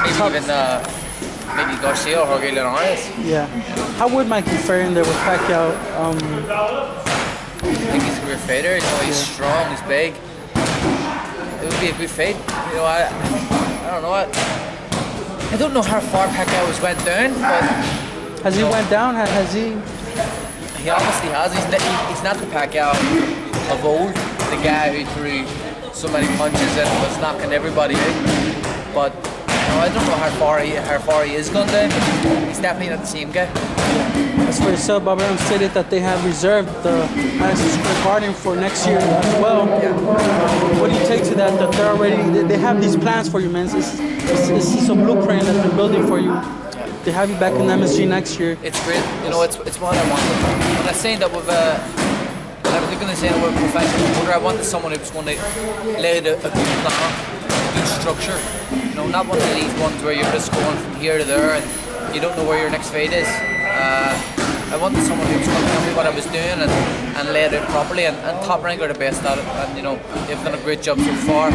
maybe even maybe Garcia or Jorge Linares. Yeah. How would Mikey fare in there with Pacquiao? I think he's a great fighter. You know, he's strong, he's big. It would be a good fight. You know, I don't know. I don't know how far Pacquiao went down, but has he went down? Has he? He obviously has. He's not the Pacquiao of old, the guy who threw so many punches and was knocking everybody out. But you know, I don't know how far he is gone down. But he's definitely not the same guy. As for yourself, Bob Arum stated that they have reserved the Madison Square Garden for next year as well. Yeah. What do you take to that? That they're already they have these plans for you, man. It's a blueprint that they're building for you. They have you back in MSG next year. It's great. You know, it's what I wanted. When I say that with when I was looking at saying with a professional promoter, I wanted someone who's going to lay a good plan, a good structure. You know, not one of these ones where you're just going from here to there and you don't know where your next fight is. I wanted someone who was going to tell me what I was doing and lay it out properly. And Top Rank are the best at it. And you know, they've done a great job so far.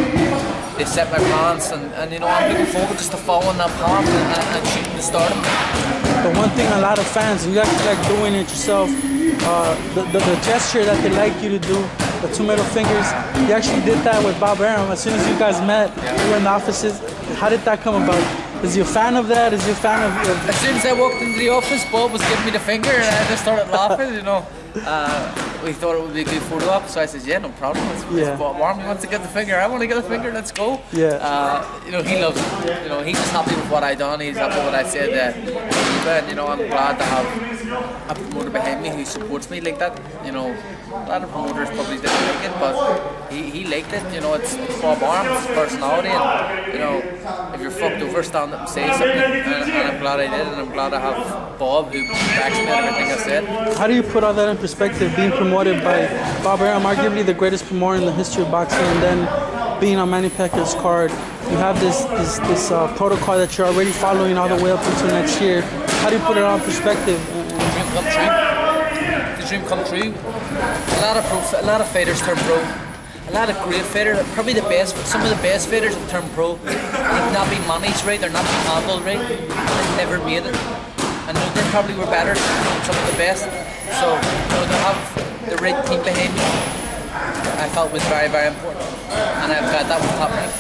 They set my plans, and you know, I'm looking forward just to following that path and shooting the stardom. The one thing a lot of fans, you actually like doing it yourself. The gesture that they like you to do, the 2 middle fingers, you actually did that with Bob Arum. As soon as you guys met, you were in the offices. How did that come about? Is he a fan of that? Is he a fan of? As soon as I walked into the office, Bob was giving me the finger, and I just started laughing. You know, we thought it would be a good photo op, so I said, "Yeah, no problem. It's Bob Arum. He wants to get the finger. I want to get the finger. Let's go." Yeah. You know, he loves it. You know, he's just happy with what I done. He's happy with what I said. But you know, I'm glad to have a promoter behind me who supports me like that. You know, a lot of promoters probably didn't like it, but he liked it. You know, it's Bob Arum, it's his personality, and you know, if you're fucked over, stand up and say something. And I'm glad I did, and I'm glad I have Bob who backs me on everything I said. How do you put all that in perspective? Being promoted by Bob Arum, arguably the greatest promoter in the history of boxing, and then being on Manny Pacquiao's card, you have this protocol that you're already following all the way up until next year. How do you put it all in perspective? Dream come true. The dream come true. A lot of fighters turn pro. A lot of great fighters, probably some of the best fighters have turned pro. They've not been managed right, they're not being handled right. They've never made it. And they probably were better than some of the best. So, you know, to have the right team behind me, I felt was very, very important. And I've got that with Top Rank.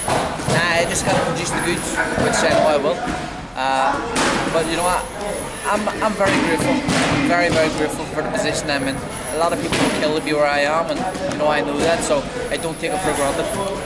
I just gotta produce the goods, which I know I will. But you know what? I'm very grateful. Very, very grateful for the position I'm in. A lot of people would kill to be where I am, and you know I know that, so I don't take it for granted.